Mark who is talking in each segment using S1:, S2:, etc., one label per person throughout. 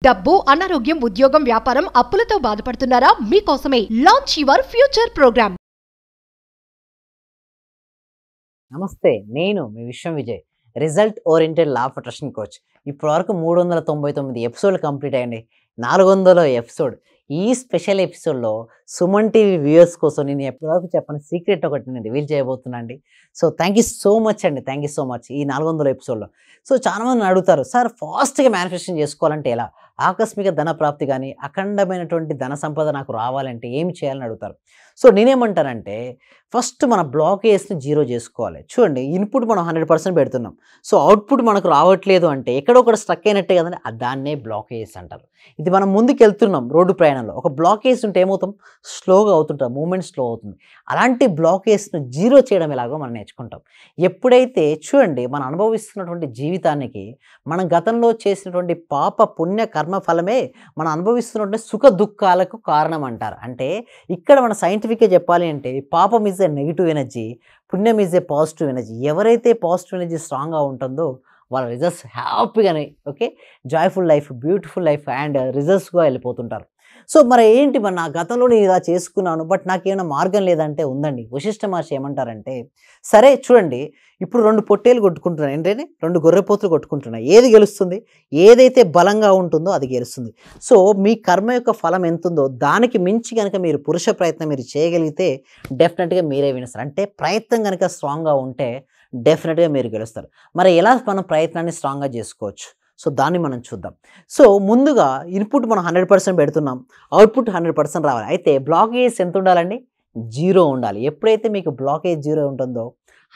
S1: డబ్బు, అనారోగ్యం, ఉద్యోగం, వ్యాపారం, అప్పులతో బాధపడుతున్నారా? మీకోసమే లాంచ్ యువర్ ఫ్యూచర్ ప్రోగ్రామ్.
S2: నమస్తే, నేను మీ Vishwam Vijay, result oriented law of attraction coach. ఇప్పటివరకు 399 ఎపిసోడ్లు కంప్లీట్ అయ్యండి. 400వ ఎపిసోడ్. ఈ స్పెషల్ ఎపిసోడ్లో సుమన్ టీవీ వ్యూయర్స్ కోసం నేను ఎప్పటివరకు చెప్పని సీక్రెట్ ఒకటి నేను రివీల్ చేయబోతున్నా అండి. So thank you so much అండి, థ్యాంక్ యూ సో మచ్. ఈ 400వ ఎపిసోడ్లో సో చాలామంది అడుగుతారు, సార్ ఫాస్ట్గా మేనిఫెస్టేషన్ చేసుకోవాలంటే ఎలా, ఆకస్మిక ధన ప్రాప్తి కానీ అఖండమైనటువంటి ధన సంపద నాకు రావాలంటే ఏమి చేయాలని అడుగుతారు. సో నేనేమంటానంటే, ఫస్ట్ మన బ్లాకేజ్ని జీరో చేసుకోవాలి. చూడండి, ఇన్పుట్ మనం 100% పెడుతున్నాం, సో అవుట్పుట్ మనకు రావట్లేదు అంటే ఎక్కడో ఒకటి స్ట్రక్ అయినట్టే కదండి, దాన్నే బ్లాకేజ్ అంటారు. ఇది మనం ముందుకు వెళ్తున్నాం రోడ్డు ప్రయాణంలో, ఒక బ్లాకేజ్ ఉంటే ఏమవుతాం, స్లోగా అవుతుంటాం, మూమెంట్ స్లో అవుతుంది. అలాంటి బ్లాకేజ్ను జీరో చేయడం ఎలాగో మనం నేర్చుకుంటాం. ఎప్పుడైతే చూడండి, మనం అనుభవిస్తున్నటువంటి జీవితానికి మనం గతంలో చేసినటువంటి పాప పుణ్య కర్మ ఫలమే మనం అనుభవిస్తున్నటువంటి సుఖ దుఃఖాలకు కారణం అంటారు. అంటే ఇక్కడ మన సైంటిఫిక్గా చెప్పాలి అంటే, పాపం ఈజ్ ఏ నెగిటివ్ ఎనర్జీ, పుణ్యం ఈజ్ ఏ పాజిటివ్ ఎనర్జీ. ఎవరైతే పాజిటివ్ ఎనర్జీ స్ట్రాంగ్గా ఉంటుందో వాళ్ళ రిజల్ట్స్ హ్యాపీగానే joyful life, beautiful life and రిజల్ట్స్గా వెళ్ళిపోతుంటారు. సో మరి ఏంటి, మరి నా గతంలో నేను ఇలా చేసుకున్నాను, బట్ నాకేమైనా మార్గం లేదంటే ఉందండి. వశిష్ఠ మహర్షి ఏమంటారంటే, సరే చూడండి, ఇప్పుడు 2 పొట్టేలు కొట్టుకుంటున్నాయి, ఏంటంటే 2 గొర్రెపోతులు కొట్టుకుంటున్నాయి, ఏది గెలుస్తుంది, ఏదైతే బలంగా ఉంటుందో అది గెలుస్తుంది. సో మీ కర్మ యొక్క ఫలం ఎంత ఉందో దానికి మించి కనుక మీరు పురుష ప్రయత్నం మీరు చేయగలిగితే డెఫినెట్గా మీరే వినిస్తారు. అంటే ప్రయత్నం కనుక స్ట్రాంగ్గా ఉంటే డెఫినెట్గా మీరు గెలుస్తారు. మరి ఎలా మనం ప్రయత్నాన్ని స్ట్రాంగ్గా చేసుకోవచ్చు, సో దాన్ని మనం చూద్దాం. సో ముందుగా ఇన్పుట్ మనం 100% పెడుతున్నాం, అవుట్పుట్ 100% రావాలి. అయితే బ్లాకేజ్ ఎంత ఉండాలండి, 0 ఉండాలి. ఎప్పుడైతే మీకు బ్లాకేజ్ 0 ఉంటుందో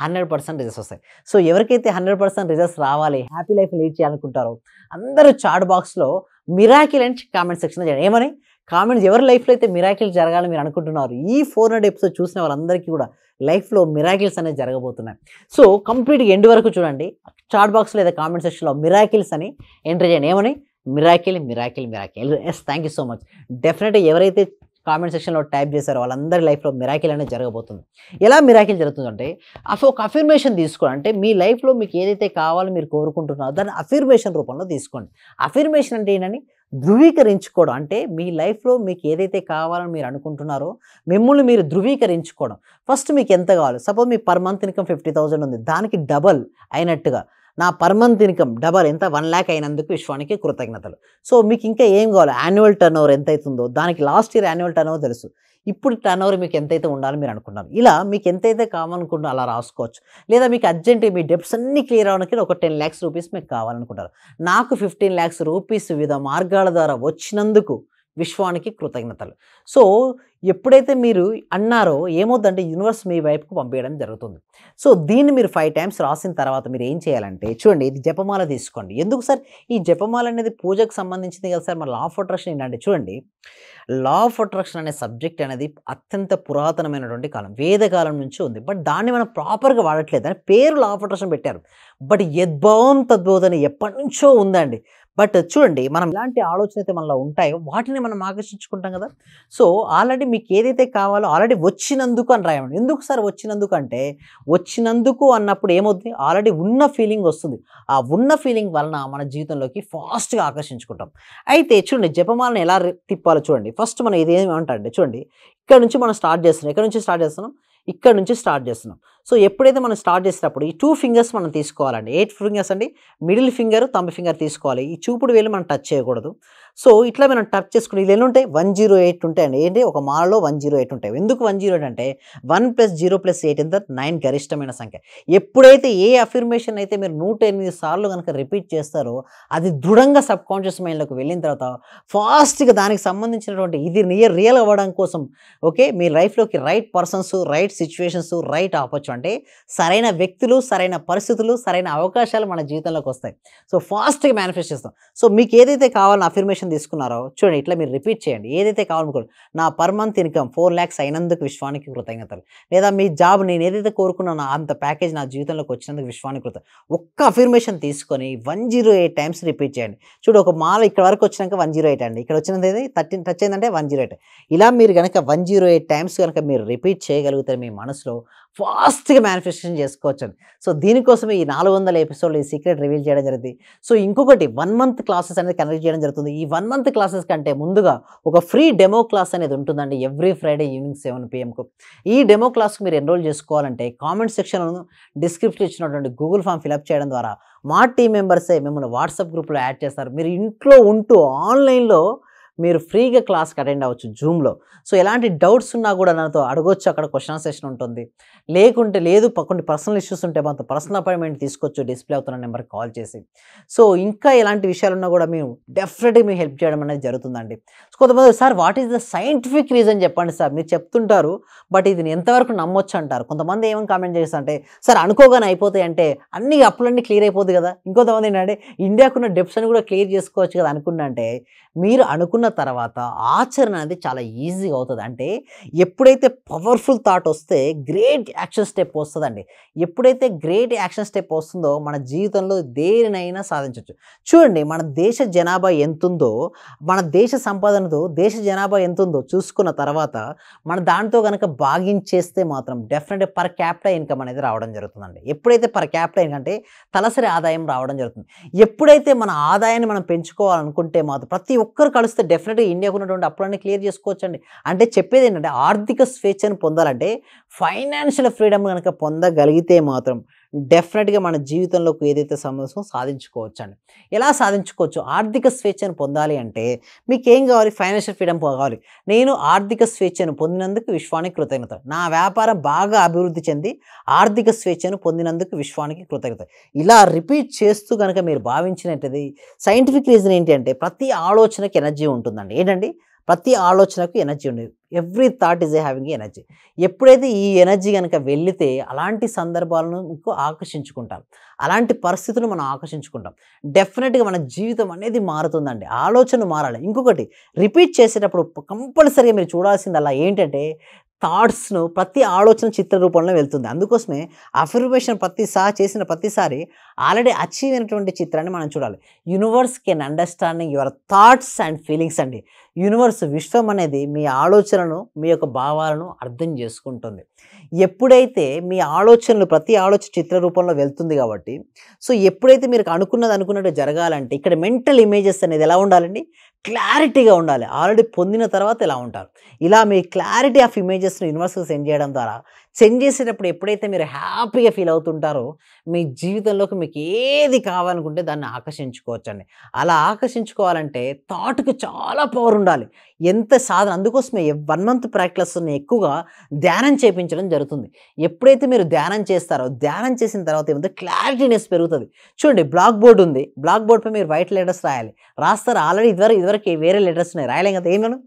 S2: 100% రిజల్ట్స్ వస్తాయి. సో ఎవరికైతే 100% రిజల్ట్స్ రావాలి, హ్యాపీ లైఫ్ లీడ్ చేయాలనుకుంటారో అందరూ చాట్ బాక్స్లో మిరాకిల్ అని కామెంట్ సెక్షన్లో చేయండి. ఏమని కామెంట్స్, ఎవరి లైఫ్లో అయితే మిరాకిల్ జరగాలని మీరు అనుకుంటున్నారు, ఈ 400 ఎపిసోడ్ చూసిన వాళ్ళందరికీ కూడా లైఫ్లో మిరాకిల్స్ అనేది జరగబోతున్నాయి. సో కంప్లీట్గా ఎండ్ వరకు చూడండి, చాట్ బాక్స్లో లేదా కామెంట్ సెక్షన్లో మిరాకిల్స్ అని ఎంటర్ చేయండి. ఏమని, miracle miracle miracle. Yes, thank you so much. డెఫినెట్గా ఎవరైతే కామెంట్ సెక్షన్లో టైప్ చేశారో వాళ్ళందరి లైఫ్లో మిరాకిల్ అనేది జరగబోతుంది. ఎలా మిరాకిల్ జరుగుతుందంటే, ఒక అఫర్మేషన్ తీసుకోండి. అంటే మీ లైఫ్లో మీకు ఏదైతే కావాలో మీరు కోరుకుంటున్నారో దాన్ని అఫర్మేషన్ రూపంలో తీసుకోండి. అఫర్మేషన్ అంటే ఏంటని, ధృవీకరించుకోవడం. అంటే మీ లైఫ్లో మీకు ఏదైతే కావాలని మీరు అనుకుంటున్నారో మిమ్మల్ని మీరు ధృవీకరించుకోవడం. ఫస్ట్ మీకు ఎంత కావాలి, సపోజ్ మీ పర్ మంత్ ఇన్కమ్ 50,000 ఉంది, దానికి డబల్ అయినట్టుగా నా పర్ మంత్ ఇన్కమ్ డబల్ ఎంత, 1 lakh అయినందుకు విశ్వానికి కృతజ్ఞతలు. సో మీకు ఇంకా ఏం కావాలి, యాన్యువల్ టర్న్ ఓవర్ ఎంత అవుతుందో, దానికి last year annual turn over తెలుసు, ఇప్పుడు టర్న్ ఓవర్ మీకు ఎంతైతే ఉండాలని మీరు అనుకుంటున్నారు. ఇలా మీకు ఎంతైతే కావాలనుకుంటున్నారో అలా రాసుకోవచ్చు. లేదా మీకు అర్జెంట్ మీ డెబ్ట్స్ అన్ని క్లియర్ అవ్వడానికి ఒక 10 lakhs రూపీస్ మీకు కావాలనుకుంటారు, నాకు 15 lakhs రూపీస్ వివిధ మార్గాల ద్వారా వచ్చినందుకు విశ్వానికి కృతజ్ఞతలు. సో ఎప్పుడైతే మీరు అన్నారో ఏమవుతుందంటే యూనివర్స్ మీ వైపుకు పంపించడం జరుగుతుంది. సో దీన్ని మీరు 5 times రాసిన తర్వాత మీరు ఏం చేయాలంటే, చూడండి, ఇది జపమాల తీసుకోండి. ఎందుకు సార్ ఈ జపమాల అనేది పూజకు సంబంధించింది కదా సార్, మరి లా ఆఫ్ అట్రాక్షన్ ఏంటంటే, చూడండి, లా ఆఫ్ అట్రాక్షన్ అనే సబ్జెక్ట్ అనేది అత్యంత పురాతనమైనటువంటి కాలం, వేదకాలం నుంచి ఉంది. బట్ దాన్ని మనం ప్రాపర్గా వాడట్లేదు. అని పేరు లా ఆఫ్ అట్రాక్షన్ పెట్టారు, బట్ యద్భావం తద్భవతని ఎప్పటి నుంచో ఉందండి. బట్ చూడండి, మనం ఎలాంటి ఆలోచన అయితే మనలో ఉంటాయో వాటిని మనం ఆకర్షించుకుంటాం కదా. సో ఆల్రెడీ మీకు ఏదైతే కావాలో ఆల్రెడీ వచ్చినందుకు అని రాయండి. ఎందుకు సార్ వచ్చినందుకు అంటే, వచ్చినందుకు అన్నప్పుడు ఏమవుతుంది, ఆల్రెడీ ఉన్న ఫీలింగ్ వస్తుంది. ఆ ఉన్న ఫీలింగ్ వలన మన జీవితంలోకి ఫాస్ట్గా ఆకర్షించుకుంటాం. అయితే చూడండి, జపమాలను ఎలా తిప్పాలో చూడండి. ఫస్ట్ మనం ఇది ఏమంటారంటే, చూడండి, ఇక్కడ నుంచి మనం స్టార్ట్ చేస్తున్నాం, ఇక్కడ నుంచి స్టార్ట్ చేస్తున్నాం, ఇక్కడ నుంచి స్టార్ట్ చేస్తున్నాం. సో ఎప్పుడైతే మనం స్టార్ట్ చేసేటప్పుడు ఈ 2 fingers మనం తీసుకోవాలండి. 8 fingers అండి, మిడిల్ ఫింగర్, థంబ్ ఫింగర్ తీసుకోవాలి. ఈ చూపుడు వేలు మనం టచ్ చేయకూడదు. సో ఇట్లా మనం టచ్ చేసుకుని ఇది ఎన్ని ఉంటాయి, 108 ఉంటాయండి. ఏంటి, ఒక మాలలో 108 ఉంటాయి. ఎందుకు 108 అంటే 1 + 0 + 8 ఎంత, 9 గరిష్టమైన సంఖ్య. ఎప్పుడైతే ఏ అఫర్మేషన్ అయితే మీరు 108 సార్లు కనుక రిపీట్ చేస్తారో అది దృఢంగా సబ్ కాన్షియస్ మైండ్లోకి వెళ్ళిన తర్వాత ఫాస్ట్గా దానికి సంబంధించినటువంటి ఇది రియల్ అవ్వడం కోసం మీ లైఫ్లోకి right persons, right situations, right opportunity, అంటే సరైన వ్యక్తులు, సరైన పరిస్థితులు, సరైన అవకాశాలు మన జీవితంలోకి వస్తాయి. సో ఫాస్ట్గా మేనిఫెస్ట్ చేస్తాం. సో మీకు ఏదైతే కావాలో అఫర్మేషన్ తీసుకున్నారో చూడండి, ఇట్లా మీరు రిపీట్ చేయండి. ఏదైతే కావాలనుకోండి, నా పర్ మంత్ ఇన్కమ్ 4 lakhs అయినందుకు విశ్వానికి కృతజ్ఞతలు. లేదా మీ జాబ్ నేను ఏదైతే కోరుకున్నానో అంత ప్యాకేజ్ నా జీవితంలోకి వచ్చినందుకు విశ్వానికి కృతజ్ఞతలు. ఒక్క అఫర్మేషన్ తీసుకొని 108 times రిపీట్ చేయండి. చూడు, ఒక మాల ఇక్కడ వరకు వచ్చినాక 108 అండి, ఇక్కడ వచ్చినది 13 టచ్ అయిందంటే 108. ఇలా మీరు కనుక 108 times కనుక మీరు రిపీట్ చేయగలిగితే మీ మనసులో ఫాస్ట్గా మేనిఫెస్టేషన్ చేసుకోవచ్చండి. సో దీనికోసమే ఈ 400 ఎపిసోడ్లు ఈ సీక్రెట్ రివీల్ చేయడం జరిగింది. సో ఇంకొకటి 1 మంత్ క్లాసెస్ అనేది కండక్ట్ చేయడం జరుగుతుంది. ఈ 1 మంత్ క్లాసెస్ కంటే ముందుగా ఒక ఫ్రీ డెమో క్లాస్ అనేది ఉంటుందండి ఎవ్రీ ఫ్రైడే ఈవినింగ్ 7 PM. ఈ డెమో క్లాస్కి మీరు ఎన్రోల్ చేసుకోవాలంటే కామెంట్ సెక్షన్లో డిస్క్రిప్షన్ ఇచ్చినటువంటి గూగుల్ ఫామ్ ఫిలప్ చేయడం ద్వారా మా టీం మెంబర్సే మిమ్మల్ని వాట్సాప్ గ్రూప్లో యాడ్ చేస్తారు. మీరు ఇంట్లో ఉంటూ ఆన్లైన్లో మీరు ఫ్రీగా క్లాస్కి అటెండ్ అవ్వచ్చు జూమ్లో. సో ఎలాంటి డౌట్స్ ఉన్నా కూడా నాతో అడగొచ్చు. అక్కడ క్వశ్చన్ సెషన్ ఉంటుంది. లేకుంటే లేదు కొన్ని పర్సనల్ ఇష్యూస్ ఉంటే మాత్రం పర్సనల్ అపాయింట్మెంట్ తీసుకోవచ్చు డిస్ప్లే అవుతున్న నెంబర్కి కాల్ చేసి. సో ఇంకా ఎలాంటి విషయాలు ఉన్నా కూడా మేము డెఫినెట్గా మీకు హెల్ప్ చేయడం అనేది జరుగుతుందండి. సో కొంతమంది sir what is the scientific reason చెప్పండి సార్, మీరు చెప్తుంటారు బట్ ఇది ఎంతవరకు నమ్మొచ్చు అంటారు. కొంతమంది ఏమని కామెంట్ చేస్తారంటే సార్ అనుకోగానే అయిపోతాయి అంటే అన్ని అప్పులన్నీ క్లియర్ అయిపోతుంది కదా. ఇంకొంతమంది ఏంటంటే ఇండియాకున్న డెప్స్ అని కూడా క్లియర్ చేసుకోవచ్చు కదా అనుకున్నా. అంటే మీరు అనుకున్న తర్వాత ఆచరణ అనేది చాలా ఈజీగా అవుతుంది. అంటే ఎప్పుడైతే పవర్ఫుల్ థాట్ వస్తే గ్రేట్ యాక్షన్ స్టెప్ వస్తుందండి. ఎప్పుడైతే గ్రేట్ యాక్షన్ స్టెప్ వస్తుందో మన జీవితంలో దేనినైనా సాధించవచ్చు. చూడండి మన దేశ జనాభా ఎంతుందో, మన దేశ సంపాదనతో దేశ జనాభా ఎంతుందో చూసుకున్న తర్వాత మన దాంతో కనుక భాగించేస్తే మాత్రం డెఫినెట్గా పర్ క్యాపిటల్ ఇన్కమ్ అనేది రావడం జరుగుతుందండి. ఎప్పుడైతే పర్ క్యాపిటల్ ఇన్కమ్ అంటే తలసరి ఆదాయం రావడం జరుగుతుంది. ఎప్పుడైతే మన ఆదాయాన్ని మనం పెంచుకోవాలనుకుంటే మాత్రం ప్రతి ఒక్కరు కలిస్తే డెఫినెట్గా ఇండియాకు ఉన్నటువంటి అప్పులన్నీ క్లియర్ చేసుకోవచ్చండి. అంటే చెప్పేది ఏంటంటే ఆర్థిక స్వేచ్ఛను పొందాలంటే ఫైనాన్షియల్ ఫ్రీడమ్ కనుక పొందగలిగితే మాత్రం డెఫినెట్గా మన జీవితంలోకి ఏదైతే సమస్య సాధించుకోవచ్చండి. ఎలా సాధించుకోవచ్చు? ఆర్థిక స్వేచ్ఛను పొందాలి అంటే మీకు ఏం కావాలి? ఫైనాన్షియల్ ఫ్రీడమ్ కావాలి. నేను ఆర్థిక స్వేచ్ఛను పొందినందుకు విశ్వానికి కృతజ్ఞత. నా వ్యాపారం బాగా అభివృద్ధి చెంది ఆర్థిక స్వేచ్ఛను పొందినందుకు విశ్వానికి కృతజ్ఞత. ఇలా రిపీట్ చేస్తూ కనుక మీరు భావించినట్టు సైంటిఫిక్ రీజన్ ఏంటి అంటే ప్రతి ఆలోచనకి ఎనర్జీ ఉంటుందండి. ఏంటండి? ప్రతి ఆలోచనకు ఎనర్జీ ఉండేది. Every thought is having energy. ఎప్పుడైతే ఈ ఎనర్జీ కనుక వెళితే అలాంటి సందర్భాలను మీకు ఆకర్షించుకుంటాం, అలాంటి పరిస్థితులు మనం ఆకర్షించుకుంటాం. డెఫినెట్గా మన జీవితం అనేది మారుతుందండి. ఆలోచన మారాలి. ఇంకొకటి రిపీట్ చేసేటప్పుడు కంపల్సరీగా మీరు చూడాల్సింది అలా ఏంటంటే థాట్స్ను ప్రతి ఆలోచన చిత్ర రూపంలో వెళ్తుంది. అందుకోసమే అఫర్మేషన్ చేసిన ప్రతిసారి ఆల్రెడీ అచీవ్ అయినటువంటి చిత్రాన్ని మనం చూడాలి. Universe can understanding your thoughts and feelings అండి. యూనివర్స్ విశ్వం అనేది మీ ఆలోచనను మీ యొక్క భావాలను అర్థం చేసుకుంటుంది. ఎప్పుడైతే మీ ఆలోచనలు ప్రతి ఆలోచన చిత్ర రూపంలో వెళ్తుంది కాబట్టి సో ఎప్పుడైతే మీరు అనుకున్నట్టు జరగాలంటే ఇక్కడ మెంటల్ ఇమేజెస్ అనేది ఎలా ఉండాలండి? క్లారిటీగా ఉండాలి. ఆల్రెడీ పొందిన తర్వాత ఎలా ఉంటారు. ఇలా మీ క్లారిటీ ఆఫ్ ఇమేజెస్ను యూనివర్స్కి సెండ్ చేయడం ద్వారా సెండ్ చేసేటప్పుడు ఎప్పుడైతే మీరు హ్యాపీగా ఫీల్ అవుతుంటారో మీ జీవితంలోకి మీకు ఏది కావాలనుకుంటే దాన్ని ఆకర్షించుకోవచ్చండి. అలా ఆకర్షించుకోవాలంటే థాట్కి చాలా పవర్ ఉండాలి. ఎంత సాధన. అందుకోసమే 1 మంత్ ప్రాక్టీస్ని ఎక్కువగా ధ్యానం చేయించడం జరుగుతుంది. ఎప్పుడైతే మీరు ధ్యానం చేస్తారో ధ్యానం చేసిన తర్వాత ఏముందో క్లారిటీనెస్ పెరుగుతుంది. చూడండి బ్లాక్ బోర్డ్ ఉంది. బ్లాక్ బోర్డ్పై మీరు వైట్ లెటర్స్ రాయాలి. రాస్తారు. ఆల్రెడీ ఇదివరకు వేరే లెటర్స్ ఉన్నాయి రాయలేం కదా. ఏమను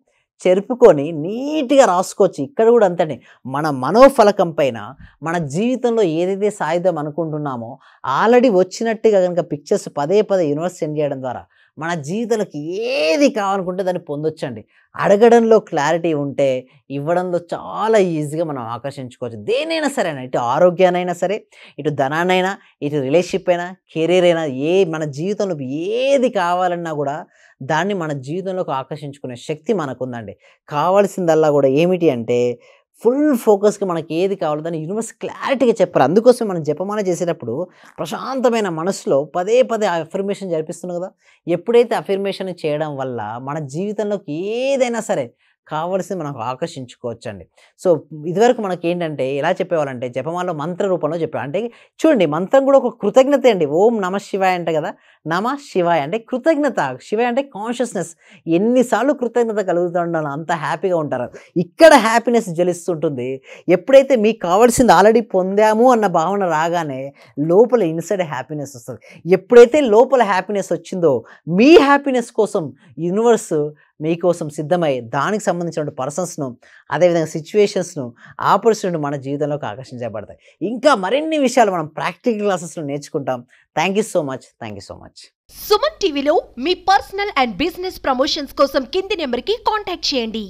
S2: చెరుపుకొని నీట్గా రాసుకోవచ్చు. ఇక్కడ కూడా అంతనే మన మనోఫలకం పైన మన జీవితంలో ఏదైతే సాధిద్దాం అనుకుంటున్నామో ఆల్రెడీ వచ్చినట్టుగా కనుక పిక్చర్స్ పదే యూనివర్స్ సెండ్ చేయడం ద్వారా మన జీవితాలకు ఏది కావాలనుకుంటే దాన్ని పొందొచ్చండి. అడగడంలో క్లారిటీ ఉంటే ఇవ్వడంలో చాలా ఈజీగా మనం ఆకర్షించుకోవచ్చు. దేనైనా సరే, ఇటు ఆరోగ్యానైనా సరే, ఇటు ధనాన్నైనా, ఇటు రిలేషన్షిప్ అయినా, కెరీర్ అయినా, మన జీవితంలో ఏది కావాలన్నా కూడా దాన్ని మన జీవితంలోకి ఆకర్షించుకునే శక్తి మనకుందండి. కావాల్సిందల్లా కూడా ఏమిటి అంటే ఫుల్ ఫోకస్గా మనకి ఏది కావాలో దాన్ని యూనివర్స్ క్లారిటీగా చెప్పారు. అందుకోసం మనం జపమాల చేసేటప్పుడు ప్రశాంతమైన మనసులో పదే అఫర్మేషన్ జరిపిస్తున్నాం కదా. ఎప్పుడైతే అఫర్మేషన్ చేయడం వల్ల మన జీవితంలోకి ఏదైనా సరే కావలసి మనకు ఆకర్షించుకోవచ్చండి. సో ఇదివరకు మనకి ఏంటంటే ఎలా చెప్పేవాళ్ళంటే జపమాలలో మంత్ర రూపంలో చెప్పేవాళ్ళు. అంటే చూడండి మంత్రం కూడా ఒక కృతజ్ఞత అండి. ఓం నమ శివాయ అంటే కదా, నమ శివాయ అంటే కృతజ్ఞత, శివాయ అంటే కాన్షియస్నెస్. ఎన్నిసార్లు కృతజ్ఞత కలుగుతుండాలో అంత హ్యాపీగా ఉంటారు. ఇక్కడ హ్యాపీనెస్ జలిస్తుంటుంది. ఎప్పుడైతే మీకు కావాల్సింది ఆల్రెడీ పొందాము అన్న భావన రాగానే లోపల ఇన్సైడ్ హ్యాపీనెస్ వస్తుంది. ఎప్పుడైతే లోపల హ్యాపీనెస్ వచ్చిందో మీ హ్యాపీనెస్ కోసం యూనివర్స్ మీకోసం సిద్ధమై దానికి సంబంధించిన పర్సన్స్ను అదేవిధంగా సిచ్యువేషన్స్ను ఆపర్చునిటీ మన జీవితంలోకి ఆకర్షించబడతాయి. ఇంకా మరిన్ని విషయాలు మనం ప్రాక్టికల్ క్లాసెస్లో నేర్చుకుంటాం. Thank you so much.
S1: Suman టీవీలో మీ పర్సనల్ అండ్ బిజినెస్ ప్రమోషన్స్ కోసం కింది నెంబర్కి కాంటాక్ట్ చేయండి.